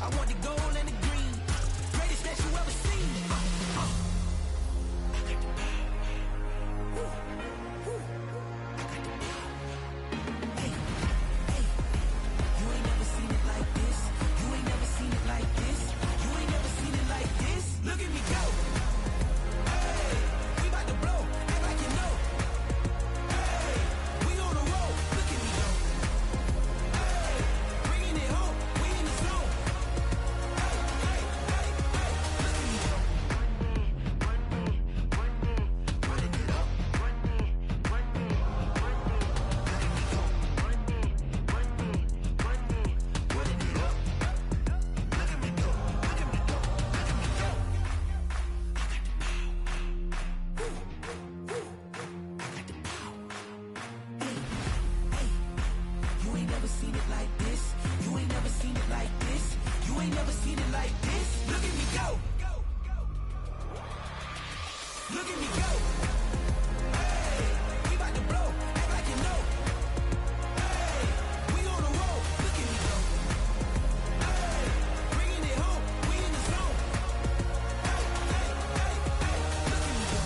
I want the gold and the green. Greatest that you ever seen. You ain't never seen it like this. You ain't never seen it like this. You ain't never seen it like this. Look at me go. Hey, we about to blow. Act like you know. Hey, we on the road. Look at me go. Hey, bringing it home. We in the zone. Hey, hey, hey, hey. Look at me go. Running it up. You ain't never seen it like this. You ain't never seen it like this. You ain't never seen it like this. Look at me go. Look at me go. Hey, we about to blow. Act like you know. Hey, we on the road. Look at me go. Hey, bringing it home. We in the zone. Hey, hey, hey, hey. Look at me go.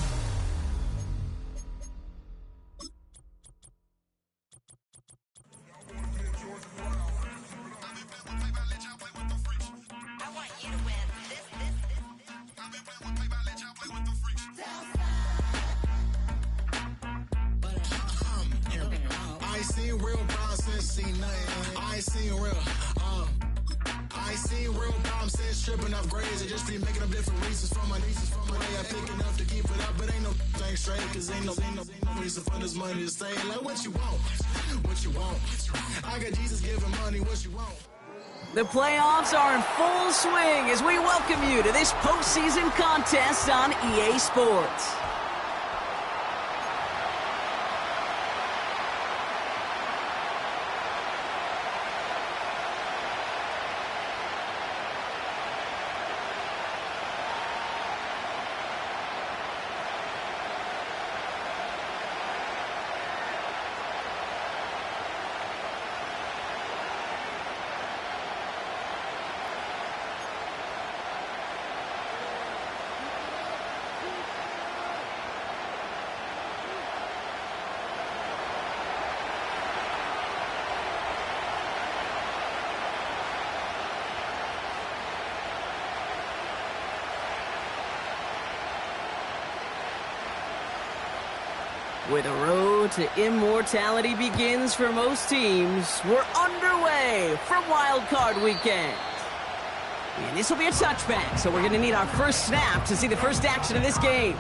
I want you to win. I ain't seen real problems since seen nothing. I ain't seen real problems since stripping off grades and just be making up different reasons for my nieces. For my day, I pick enough to keep it up, but ain't no thing straight, cause ain't no reason for this money to stay. Like, what you want? What you want? I got Jesus giving money, what you want? The playoffs are in full swing as we welcome you to this postseason contest on EA Sports. Where the road to immortality begins for most teams, we're underway from Wild Card Weekend. And this will be a touchback, so we're going to need our first snap to see the first action of this game.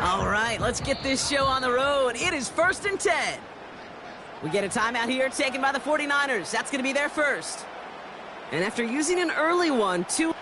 All right, let's get this show on the road. It is 1st and 10. We get a timeout here taken by the 49ers. That's going to be their first. And after using an early one, two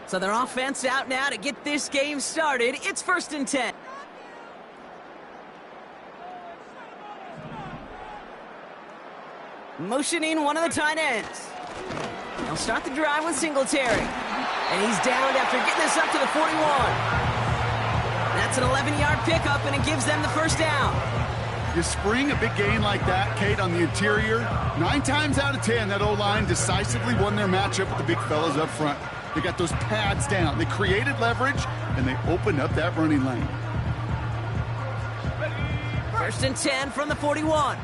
So their offense out now to get this game started. It's 1st and 10. Motioning one of the tight ends. They'll start the drive with Singletary. And he's downed after getting this up to the 41. That's an 11-yard pickup, and it gives them the first down. You spring a big gain like that, Kate, on the interior. 9 times out of 10, that O-line decisively won their matchup with the big fellas up front. They got those pads down. They created leverage, and they opened up that running lane. 1st and 10 from the 41.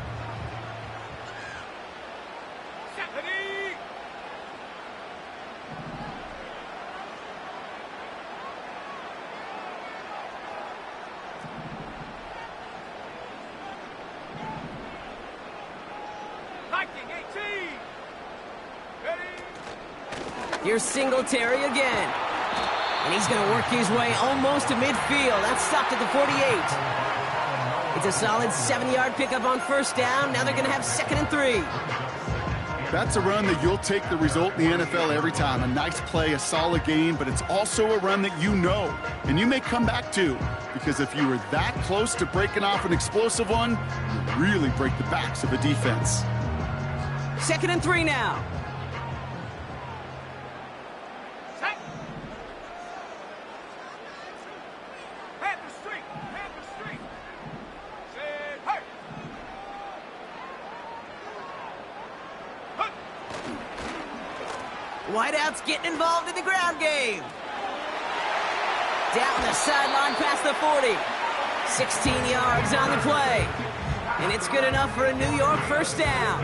Here's Singletary again. And he's going to work his way almost to midfield. That's stopped at the 48. It's a solid 7-yard pickup on 1st down. Now they're going to have 2nd and 3. That's a run that you'll take the result in the NFL every time. A nice play, a solid game, but it's also a run that you know, and you may come back to, because if you were that close to breaking off an explosive one, you really break the backs of a defense. 2nd and 3 now. Whiteout's getting involved in the ground game. Down the sideline past the 40. 16 yards on the play. And it's good enough for a New York 1st down.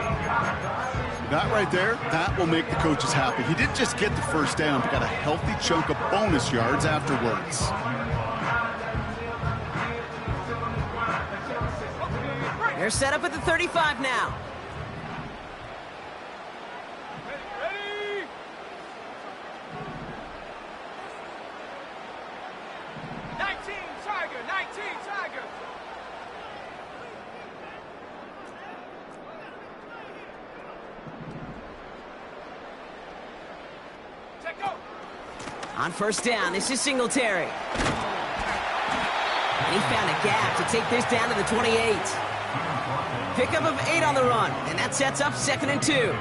That right there, that will make the coaches happy. He didn't just get the 1st down, but got a healthy chunk of bonus yards afterwards. They're set up at the 35 now. On 1st down, this is Singletary. And he found a gap to take this down to the 28. Pickup of 8 on the run, and that sets up 2nd and 2.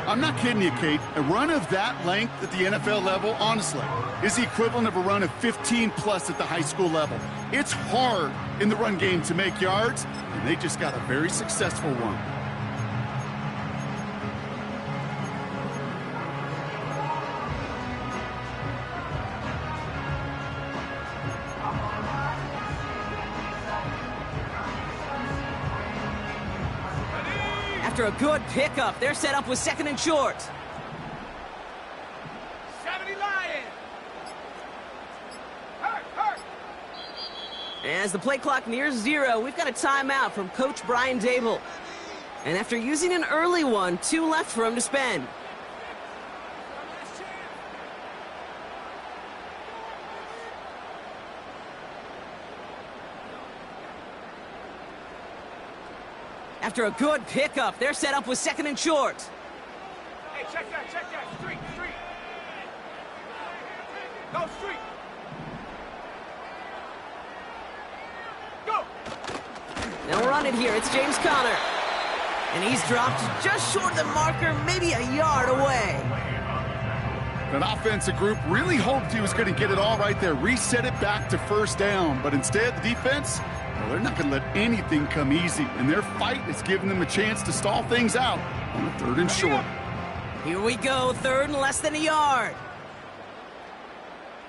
I'm not kidding you, Kate. A run of that length at the NFL level, honestly, is the equivalent of a run of 15-plus at the high school level. It's hard in the run game to make yards, and they just got a very successful one. After a good pickup, they're set up with 2nd and short. 70 Lions! Hurt! As the play clock nears 0, we've got a timeout from Coach Brian Dable. And after using an early one, 2 left for him to spend. After a good pickup, they're set up with 2nd and short. Hey, check that. Street. Go, street. Go. They'll run it here. It's James Conner. And he's dropped just short of the marker, maybe a yard away. That offensive group really hoped he was going to get it all right there, reset it back to 1st down. But instead, the defense, well, they're not going to let anything come easy. And their fight is giving them a chance to stall things out on the 3rd and short. Here we go, 3rd and less than a yard.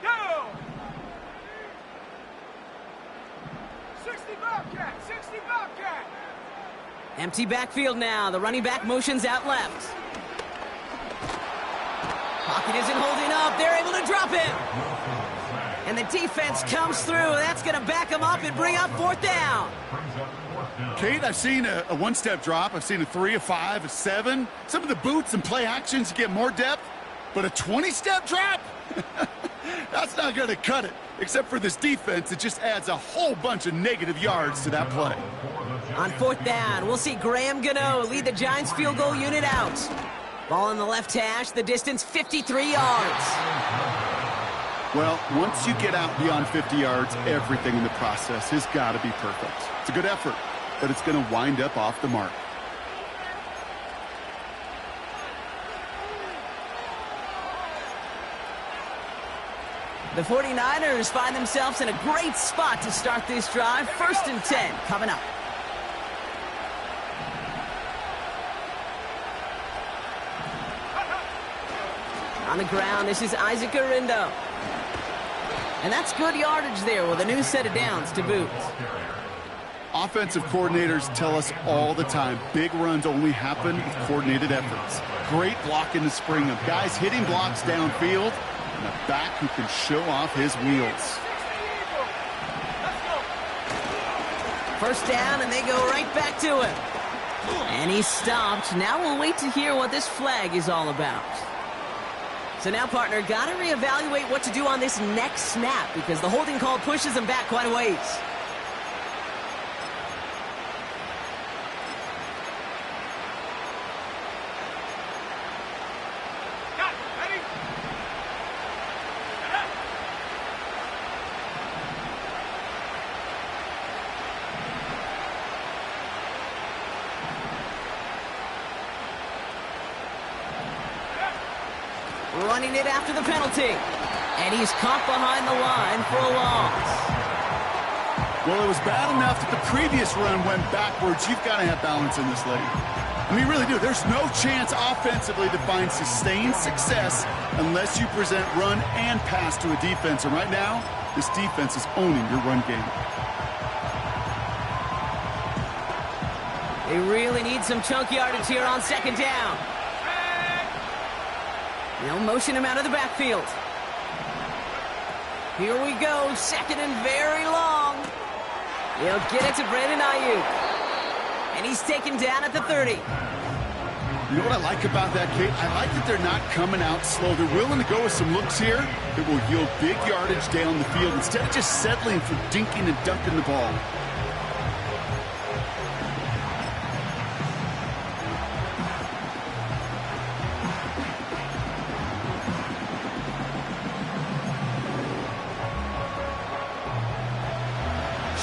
Go! 60 Bobcat! Empty backfield now. The running back motions out left. Pocket isn't holding up. They're able to drop him. And the defense comes through. That's going to back him up and bring up 4th down. Kate, I've seen a one-step drop. I've seen a 3, a 5, a 7. Some of the boots and play actions get more depth. But a 20-step drop? That's not going to cut it. Except for this defense, it just adds a whole bunch of negative yards to that play. On 4th down, we'll see Graham Gano lead the Giants field goal unit out. Ball on the left hash, the distance 53 yards. Well, once you get out beyond 50 yards, everything in the process has got to be perfect. It's a good effort, but it's going to wind up off the mark. The 49ers find themselves in a great spot to start this drive. 1st and 10 coming up. On the ground, this is Isaac Guerendo. And that's good yardage there with a new set of downs to boot. Offensive coordinators tell us all the time, big runs only happen with coordinated efforts. Great blocking to spring them. Guys hitting blocks downfield, and a back who can show off his wheels. 1st down, and they go right back to him. And he's stopped. Now we'll wait to hear what this flag is all about. So now, partner, got to reevaluate what to do on this next snap because the holding call pushes him back quite a ways. Running it after the penalty. And he's caught behind the line for a loss. Well, it was bad enough that the previous run went backwards. You've got to have balance in this league. I mean, really do. There's no chance offensively to find sustained success unless you present run and pass to a defense. And right now, this defense is owning your run game. They really need some chunk yardage here on 2nd down. They'll motion him out of the backfield. Here we go, 2nd and very long. He'll get it to Brandon Ayuk. And he's taken down at the 30. You know what I like about that, Kate? I like that they're not coming out slow. They're willing to go with some looks here that will yield big yardage down the field instead of just settling for dinking and dunking the ball.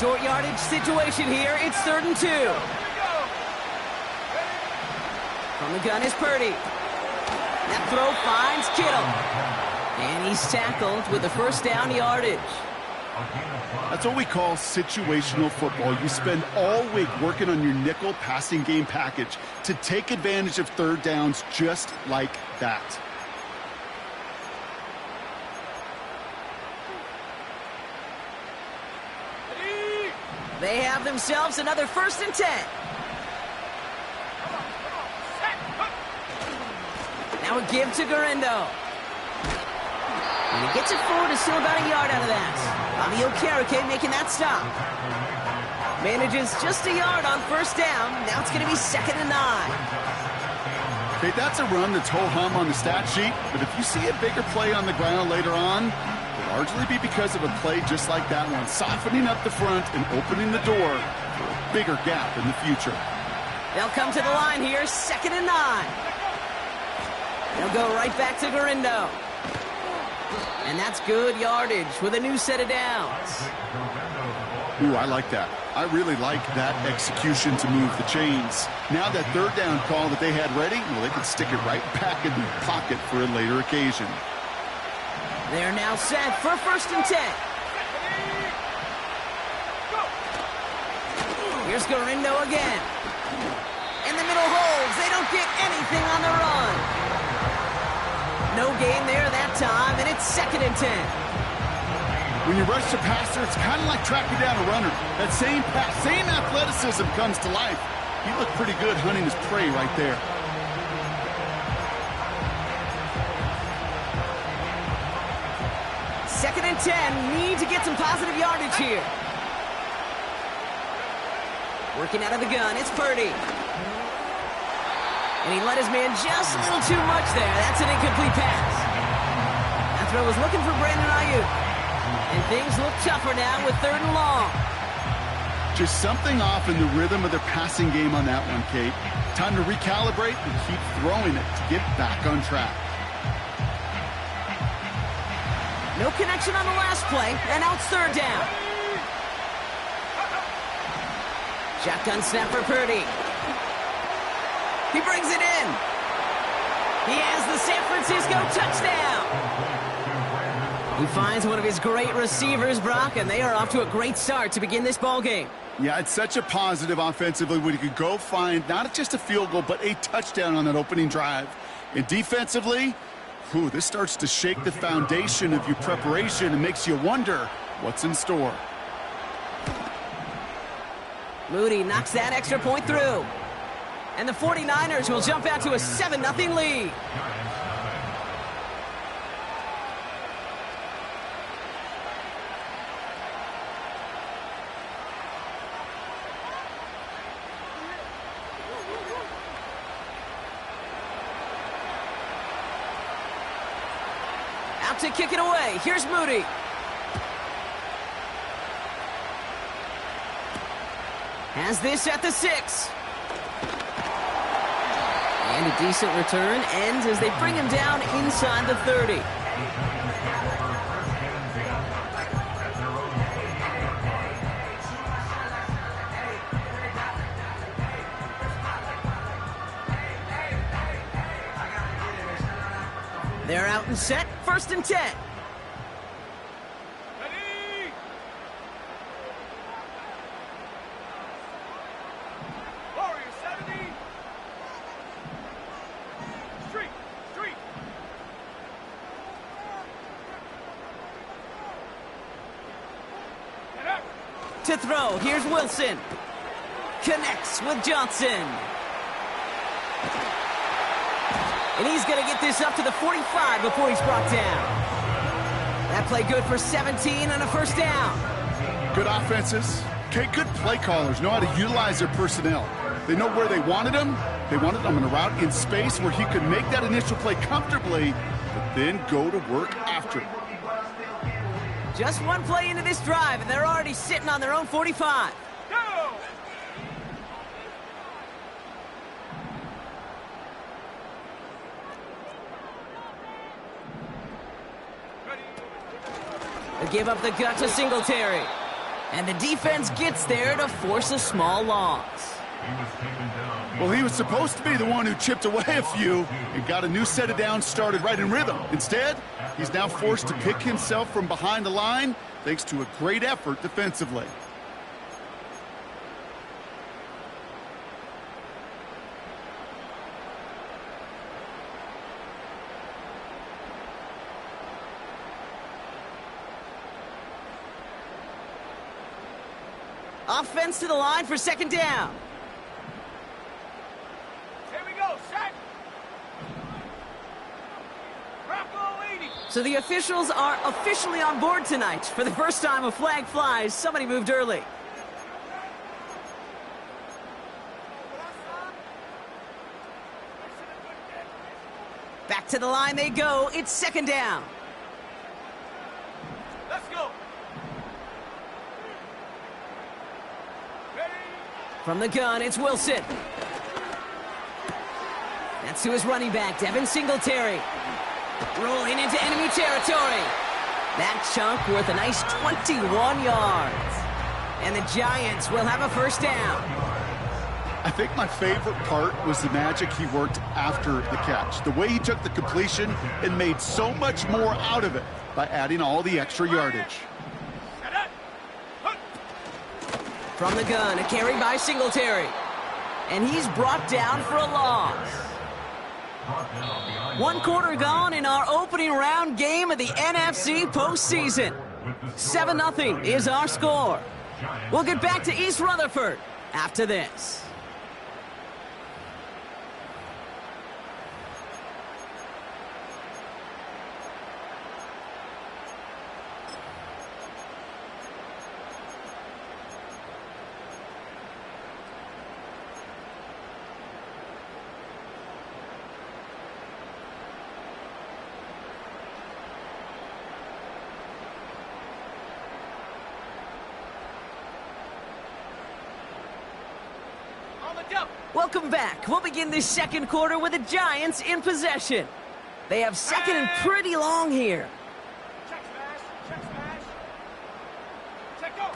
Short yardage situation here. It's 3rd and 2. From the gun is Purdy. That throw finds Kittle. And he's tackled with the 1st down yardage. That's what we call situational football. You spend all week working on your nickel passing game package to take advantage of 3rd downs just like that. They have themselves another 1st and 10. Now a give to Guerendo. And he gets it forward to still about a yard out of that. Bobby Okereke making that stop. Manages just a yard on 1st down. Now it's going to be 2nd and 9. Okay, that's a run that's ho-hum on the stat sheet, but if you see a bigger play on the ground later on, largely be because of a play just like that one, softening up the front and opening the door for a bigger gap in the future. They'll come to the line here, 2nd and 9. They'll go right back to Guerendo. And that's good yardage with a new set of downs. Ooh, I like that. I really like that execution to move the chains. Now that 3rd down call that they had ready, well, they could stick it right back in the pocket for a later occasion. They're now set for 1st and 10. Here's Guerendo again. In the middle holds. They don't get anything on the run. No gain there that time, and it's 2nd and 10. When you rush the passer, it's kind of like tracking down a runner. That same athleticism comes to life. He looked pretty good hunting his prey right there. Second and 10, need to get some positive yardage here. Working out of the gun, it's Purdy. And he let his man just a little too much there. That's an incomplete pass. throw is looking for Brandon Ayuk. And things look tougher now with 3rd and long. Just something off in the rhythm of their passing game on that one, Kate. Time to recalibrate and keep throwing it to get back on track. No connection on the last play, and now it's 3rd down. Shotgun snap for Purdy. He brings it in. He has the San Francisco touchdown. He finds one of his great receivers, Brock, and they are off to a great start to begin this ball game. Yeah, it's such a positive offensively when you could go find not just a field goal, but a touchdown on that opening drive. And defensively, this starts to shake the foundation of your preparation and makes you wonder what's in store. Moody knocks that extra point through. And the 49ers will jump out to a 7-0 lead. Out to kick it away. Here's Moody. Has this at the 6. And a decent return ends as they bring him down inside the 30. They're out and set, 1st and 10. To throw, here's Wilson. Connects with Johnson. And he's going to get this up to the 45 before he's brought down. That play good for 17 on a 1st down. Good offenses. Okay, good play callers know how to utilize their personnel. They know where they wanted him. They wanted him in a route in space where he could make that initial play comfortably, but then go to work after it. Just one play into this drive, and they're already sitting on their own 45. Go! They give up the gut to Singletary. And the defense gets there to force a small loss. Well, he was supposed to be the one who chipped away a few and got a new set of downs started right in rhythm. Instead, he's now forced to pick himself from behind the line thanks to a great effort defensively. Offense to the line for 2nd down. So the officials are officially on board tonight. For the first time a flag flies, somebody moved early. Back to the line they go. It's 2nd down. Let's go. From the gun, it's Wilson. That's to his running back, Devin Singletary. Rolling into enemy territory. That chunk worth a nice 21 yards. And the Giants will have a 1st down. I think my favorite part was the magic he worked after the catch. The way he took the completion and made so much more out of it by adding all the extra yardage. From the gun, a carry by Singletary. And he's brought down for a loss. 1 quarter gone in our opening round game of the NFC postseason. 7-0 is our score. We'll get back to East Rutherford after this. Welcome back. We'll begin this second quarter with the Giants in possession. They have second and pretty long here. Check smash. Check smash. Check go.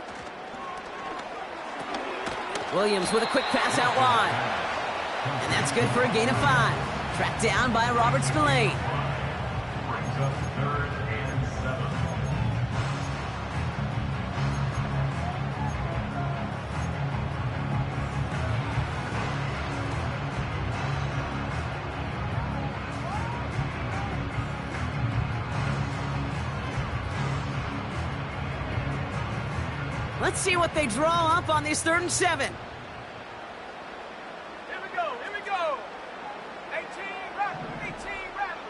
Williams with a quick pass out wide. And that's good for a gain of 5. Tracked down by Robert Spillane. Brings up 3rd and 7. Let's see what they draw up on this 3rd and 7. Here we go. Here we go. 18 rattle. 18 rattle.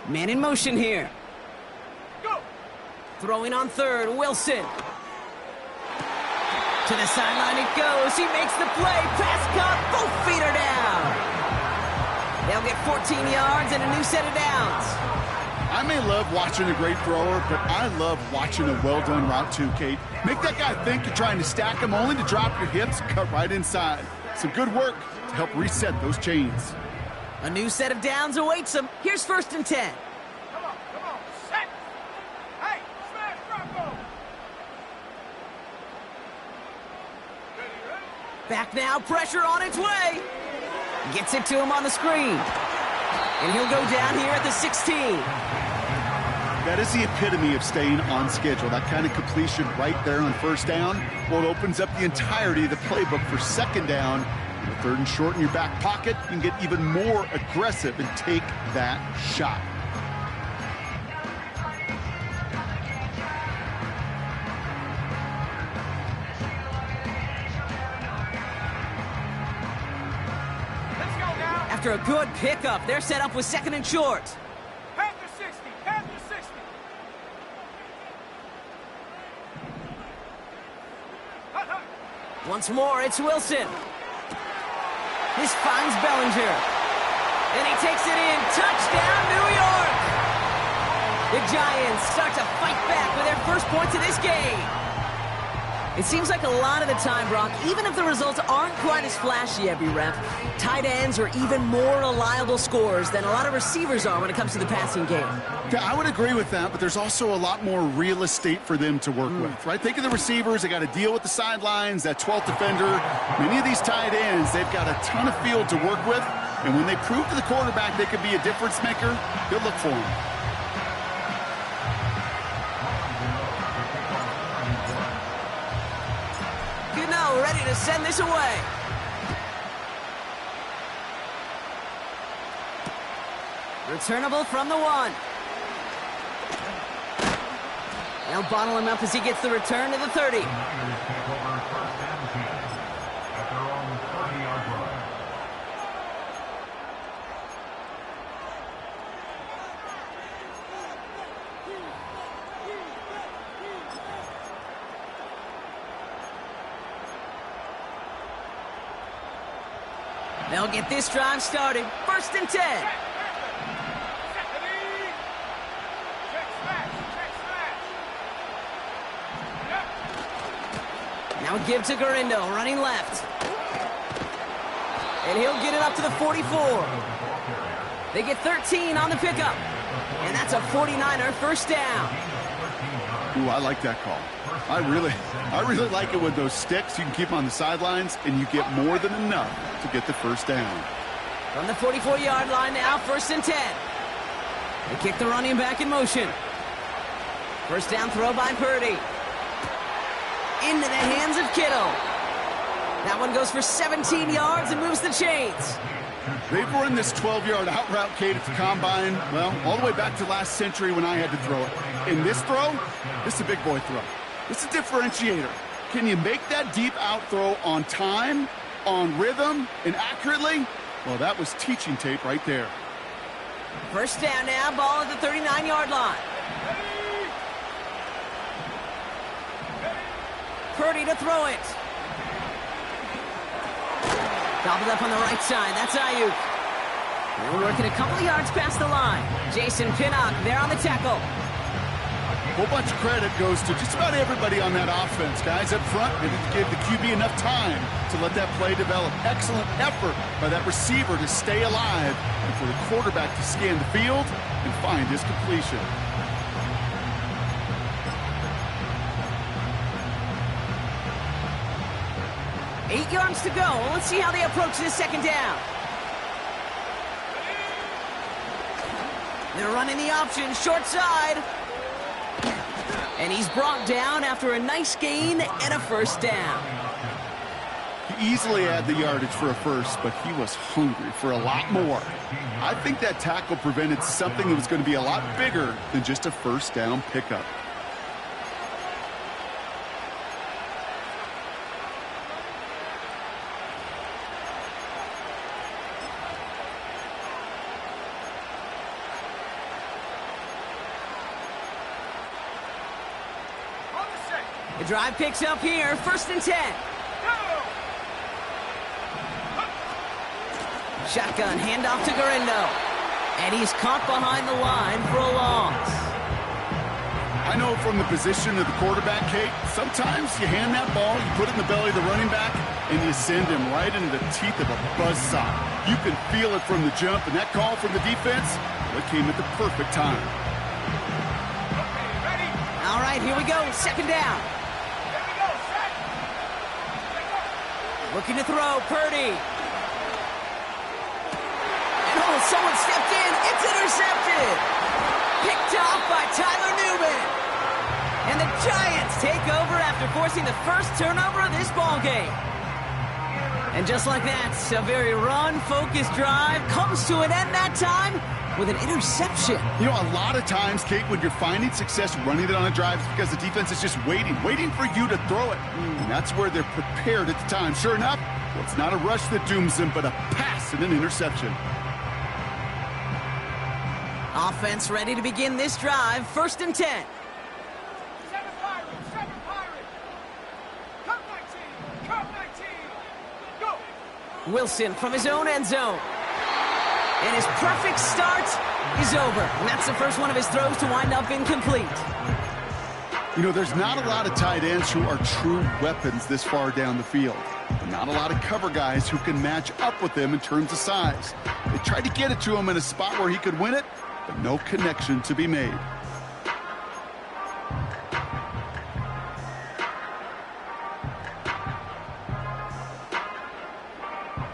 Man in motion here. Go. Throwing on 3rd, Wilson. To the sideline it goes. He makes the play. Pass caught. Both feet are down. They'll get 14 yards and a new set of downs. I may love watching a great thrower, but I love watching a well-done route too, Kate. Make that guy think you're trying to stack him only to drop your hips, cut right inside. Some good work to help reset those chains. A new set of downs awaits him. Here's 1st and 10. Come on. Set. Hey, smash Bronco. Ready? Back now, pressure on its way. Gets it to him on the screen. And he'll go down here at the 16. That is the epitome of staying on schedule. That kind of completion right there on 1st down. Well, it opens up the entirety of the playbook for 2nd down. With 3rd and short in your back pocket, you can get even more aggressive and take that shot. Let's go now. After a good pickup, they're set up with 2nd and short. Panther 60. Panther 60. Hut, hut. Once more, it's Wilson. This finds Bellinger. And he takes it in. Touchdown, New York! The Giants start to fight back with their first points of this game. It seems like a lot of the time, Brock, even if the results aren't quite as flashy every rep, tight ends are even more reliable scorers than a lot of receivers are when it comes to the passing game. Yeah, I would agree with that, but there's also a lot more real estate for them to work with, right? Think of the receivers. They got to deal with the sidelines, that 12th defender. Many of these tight ends, they've got a ton of field to work with, and when they prove to the quarterback they could be a difference maker, good look for them. Gano ready to send this away. Returnable from the 1. They'll bottle him up as he gets the return to the 30. Take over 1st and 10 at their own 30-yard line. They'll get this drive started. 1st and 10. Set the knee. Check smash. Check smash. Yep. Now give to Garindo, running left. And he'll get it up to the 44. They get 13 on the pickup. And that's a 49er 1st down. Ooh, I like that call. I really like it with those sticks. You can keep them on the sidelines, and you get more than enough to get the 1st down. From the 44-yard line now, 1st and 10. They kick the running back in motion. 1st down throw by Purdy. Into the hands of Kittle. That one goes for 17 yards and moves the chains. They've run this 12-yard out route, Kate, at the combine, well, all the way back to last century when I had to throw it. In this throw, this is a big boy throw. It's a differentiator. Can you make that deep out throw on time, on rhythm, and accurately? Well, that was teaching tape right there. 1st down now, ball at the 39-yard line. Purdy to throw it. Gobbled up on the right side. That's Ayuk. We're working a couple of yards past the line. Jason Pinnock there on the tackle. whole bunch of credit goes to just about everybody on that offense. Guys up front, they didn't give the QB enough time to let that play develop. Excellent effort by that receiver to stay alive and for the quarterback to scan the field and find his completion. Eight yards to go. Let's see how they approach this second down. They're running the option, short side. And he's brought down after a nice gain and a first down. He easily had the yardage for a first, but he was hungry for a lot more. I think that tackle prevented something that was going to be a lot bigger than just a first down pickup. The drive picks up here, 1st and 10. Shotgun handoff to Garindo. And he's caught behind the line for a loss. I know from the position of the quarterback, Kate, sometimes you hand that ball, you put it in the belly of the running back, and you send him right into the teeth of a buzzsaw. You can feel it from the jump, and that call from the defense, it came at the perfect time. All right, here we go, 2nd down. Looking to throw, Purdy. And oh, someone stepped in. It's intercepted. Picked off by Tyler Newman. And the Giants take over after forcing the first turnover of this ballgame. And just like that, a very run-focused drive comes to an end that time with an interception. You know, a lot of times, Kate, when you're finding success running it on a drive, it's because the defense is just waiting for you to throw it. And that's where they're prepared at the time. Sure enough, well, it's not a rush that dooms them, but a pass and an interception. Offense ready to begin this drive, 1st and 10. 7 Pirates, 7 Pirates. Cup 19, Cup 19. Go. Wilson from his own end zone. And his perfect start is over. And that's the first one of his throws to wind up incomplete. You know, there's not a lot of tight ends who are true weapons this far down the field. Not a lot of cover guys who can match up with them in terms of size. They tried to get it to him in a spot where he could win it, but no connection to be made.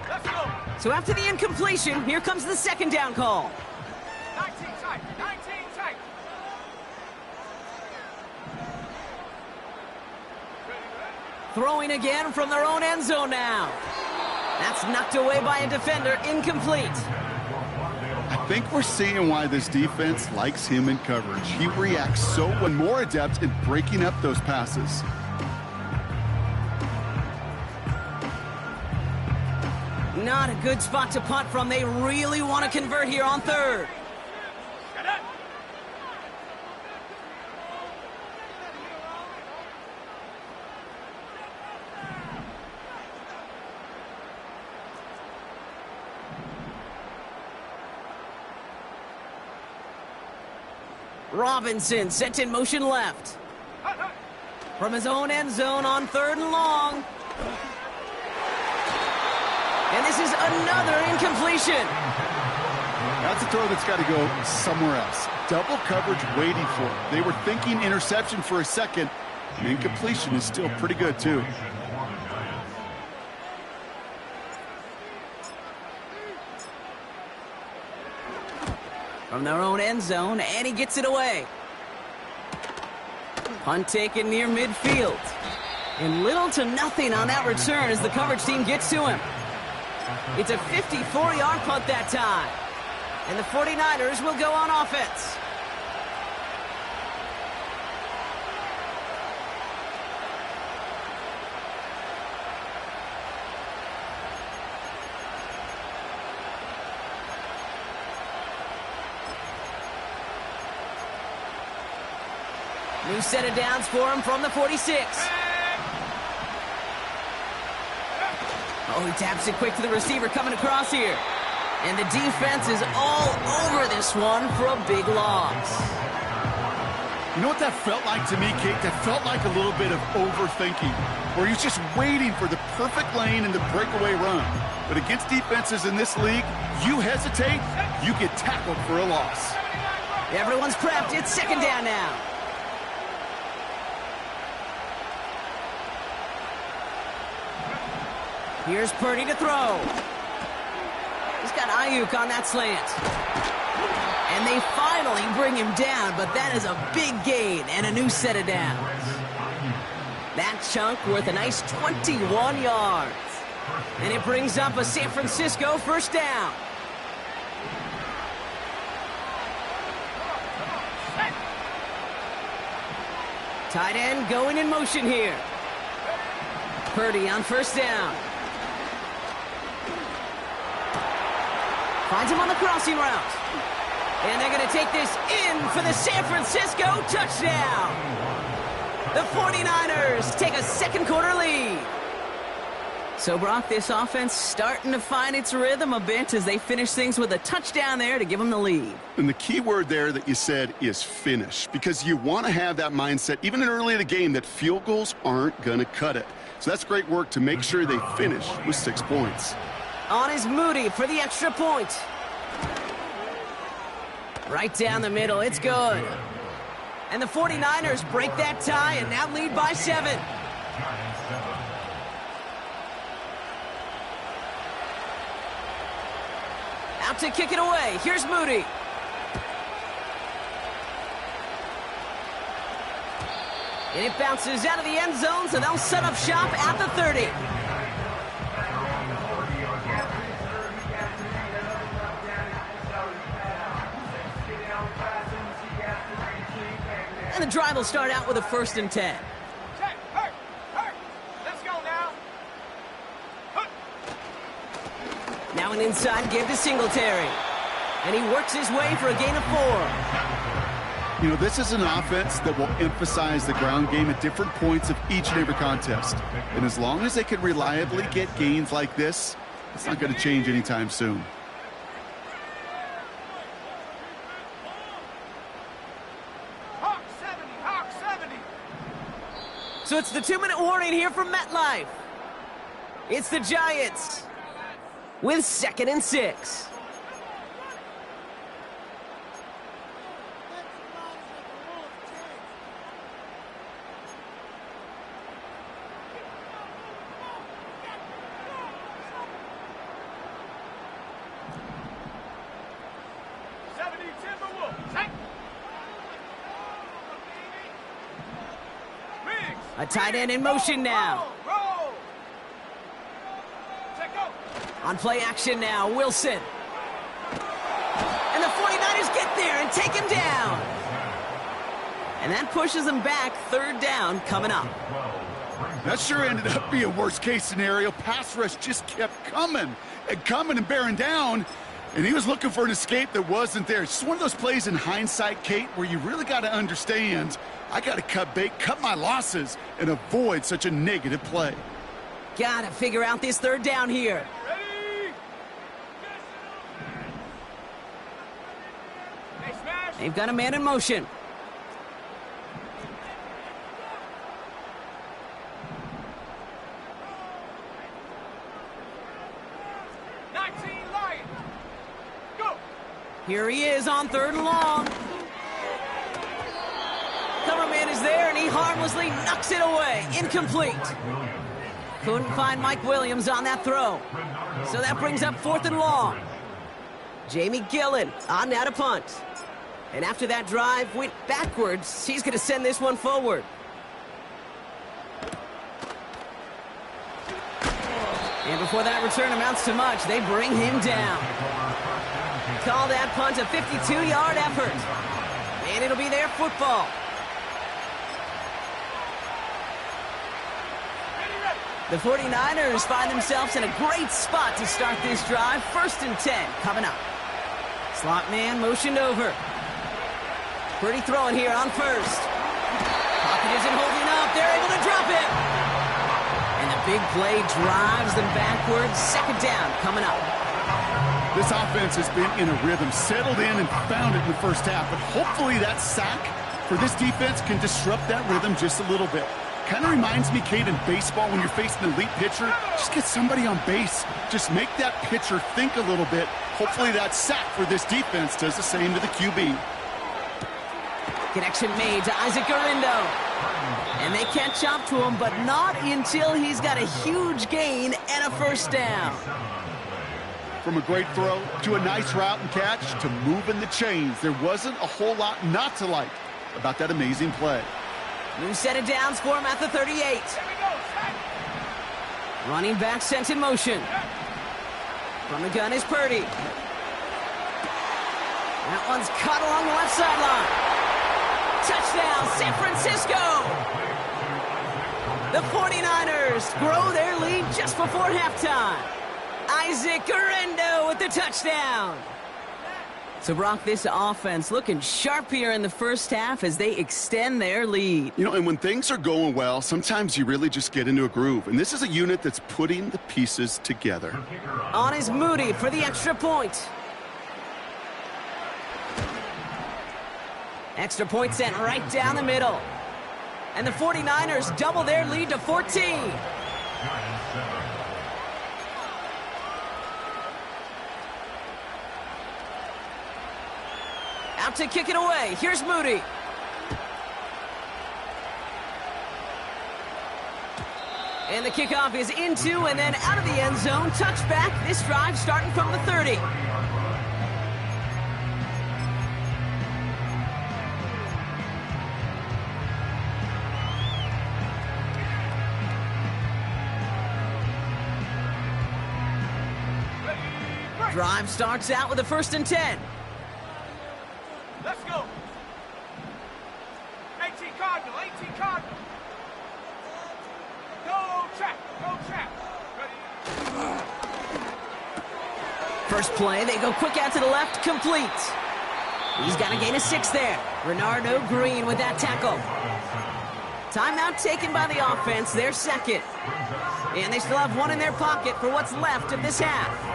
Let's go. So after the incompletion, here comes the 2nd down call. 19 tight, 19 tight. Throwing again from their own end zone now. That's knocked away by a defender, incomplete. I think we're seeing why this defense likes him in coverage. He reacts so and more adept in breaking up those passes. Not a good spot to punt from. They really want to convert here on 3rd. Get it. Robinson sent in motion left. From his own end zone on 3rd and long. And this is another incompletion. That's a throw that's got to go somewhere else. Double coverage waiting for it. They were thinking interception for a second. And incompletion is still pretty good, too. From their own end zone, and he gets it away. Punt taken near midfield. And little to nothing on that return as the coverage team gets to him. It's a 54-yard punt that time. And the 49ers will go on offense. New set of downs for him from the 46. Oh, he taps it quick to the receiver coming across here. And the defense is all over this one for a big loss. You know what that felt like to me, Kate? That felt like a little bit of overthinking, where he's just waiting for the perfect lane and the breakaway run. But against defenses in this league, you hesitate, you get tackled for a loss. Everyone's prepped. It's second down now. Here's Purdy to throw. He's got Ayuk on that slant. And they finally bring him down, but that is a big gain and a new set of downs. That chunk worth a nice 21 yards. And it brings up a San Francisco first down. Tight end going in motion here. Purdy on first down. Finds him on the crossing route. And they're going to take this in for the San Francisco touchdown. The 49ers take a second quarter lead. So, Brock, this offense starting to find its rhythm a bit as they finish things with a touchdown there to give them the lead. And the key word there that you said is finish, because you want to have that mindset, even early in the game, that field goals aren't going to cut it. So that's great work to make sure they finish with 6 points. On is Moody for the extra point. Right down the middle, it's good. And the 49ers break that tie and now lead by 7. Out to kick it away. Here's Moody. And it bounces out of the end zone, so they'll set up shop at the 30. And the drive will start out with a 1st and 10. Check. Hurt. Let's go now. Now an inside give to Singletary. And he works his way for a gain of 4. You know, this is an offense that will emphasize the ground game at different points of each and every contest. And as long as they can reliably get gains like this, it's not going to change anytime soon. Hawk 70. So it's the 2-minute warning here from MetLife. It's the Giants with 2nd and 6. A tight end in motion now. Roll. Check go. On play action now, Wilson. And the 49ers get there and take him down. And that pushes them back. 3rd down coming up. That sure ended up being worst-case scenario. Pass rush just kept coming and bearing down. And he was looking for an escape that wasn't there. It's just one of those plays in hindsight, Kate, where you really got to understand, I got to cut bait, cut my losses, and avoid such a negative play. Got to figure out this 3rd down here. Ready. Hey, smash. They've got a man in motion. Here he is on 3rd and long. Cover man is there, and he harmlessly knocks it away. Incomplete. Couldn't find Mike Williams on that throw. So that brings up 4th and long. Jamie Gillen on now to punt. And after that drive went backwards, he's going to send this one forward. And before that return amounts to much, they bring him down. Call that punt a 52-yard effort. And it'll be their football. The 49ers find themselves in a great spot to start this drive. 1st and 10 coming up. Slot man motioned over. Purdy throwing here on 1st. Pocket isn't holding up. They're able to drop it. And the big play drives them backwards. 2nd down coming up. This offense has been in a rhythm, settled in and found it in the first half. But hopefully that sack for this defense can disrupt that rhythm just a little bit. Kind of reminds me, Kate, in baseball when you're facing an elite pitcher, just get somebody on base. Just make that pitcher think a little bit. Hopefully that sack for this defense does the same to the QB. Connection made to Isaac Gurindo. And they catch up to him, but not until he's got a huge gain and a first down. From a great throw to a nice route and catch to moving the chains, there wasn't a whole lot not to like about that amazing play. New set of downs for him at the 38. Running back sent in motion. From the gun is Purdy. That one's cut along the left sideline. Touchdown, San Francisco! The 49ers grow their lead just before halftime. Isaac Gurindo with the touchdown. So, Brock, this offense looking sharp here in the first half as they extend their lead. You know, and when things are going well, sometimes you really just get into a groove. And this is a unit that's putting the pieces together. On is Moody for the extra point. Extra point sent right down the middle. And the 49ers double their lead to 14. Out to kick it away. Here's Moody. And the kickoff is into and then out of the end zone. Touchback. This drive starting from the 30. Drive starts out with a 1st and 10. Let's go. 18 Cardinal, 18 Cardinal. Go check, go check. Ready? First play, they go quick out to the left, complete. He's got a gain of 6 there. Renardo Green with that tackle. Timeout taken by the offense, their second. And they still have one in their pocket for what's left of this half.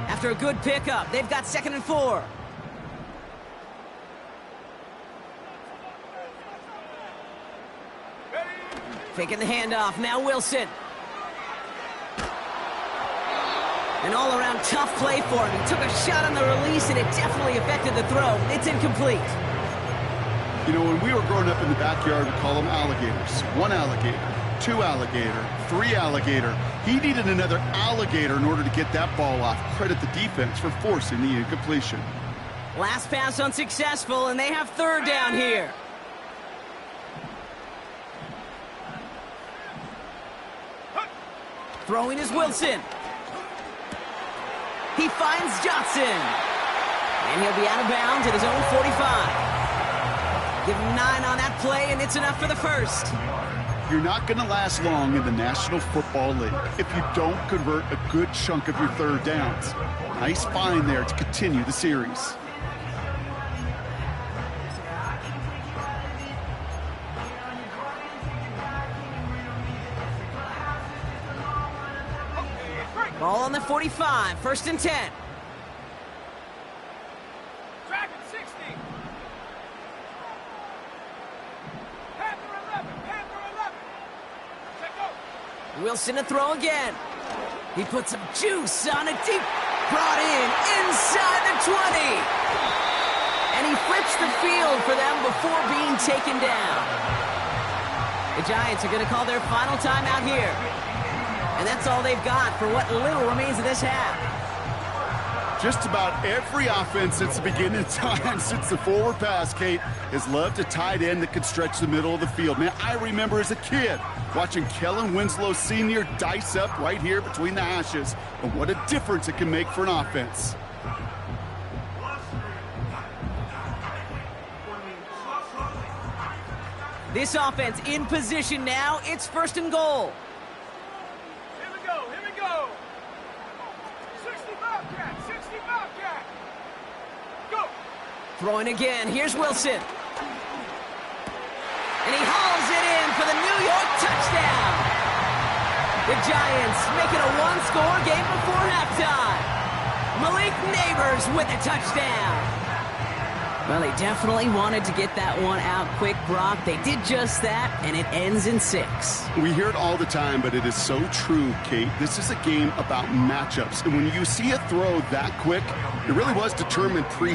After a good pickup, they've got 2nd and 4. Faking the handoff, now Wilson. An all-around tough play for him. He took a shot on the release, and it definitely affected the throw. It's incomplete. You know, when we were growing up in the backyard, we call them alligators. 1 alligator, 2 alligator, 3 alligator. He needed another alligator in order to get that ball off. Credit the defense for forcing the incompletion. Last pass unsuccessful, and they have 3rd down here. Throwing is Wilson. He finds Johnson. And he'll be out of bounds at his own 45. Give him 9 on that play, and it's enough for the first. You're not going to last long in the National Football League if you don't convert a good chunk of your 3rd downs. Nice find there to continue the series. Ball on the 45, 1st and 10. Dragon 60. Panther 11, Panther 11. Check go. Wilson to throw again. He puts some juice on a deep, brought in inside the 20. And he flips the field for them before being taken down. The Giants are going to call their final timeout here. And that's all they've got for what little remains of this half. Just about every offense since the beginning of time, since the forward pass, Kate, has loved a tight end that could stretch the middle of the field. Man, I remember as a kid watching Kellen Winslow Sr. dice up right here between the hashes. And what a difference it can make for an offense. This offense in position now. It's 1st and goal. Here we go, here we go. Throwing again. Here's Wilson. And he hauls it in for the New York touchdown. The Giants make it a one-score game before halftime. Malik Neighbors with a touchdown. Well, they definitely wanted to get that one out quick, Brock. They did just that, and it ends in 6. We hear it all the time, but it is so true, Kate. This is a game about matchups. And when you see a throw that quick, it really was determined pre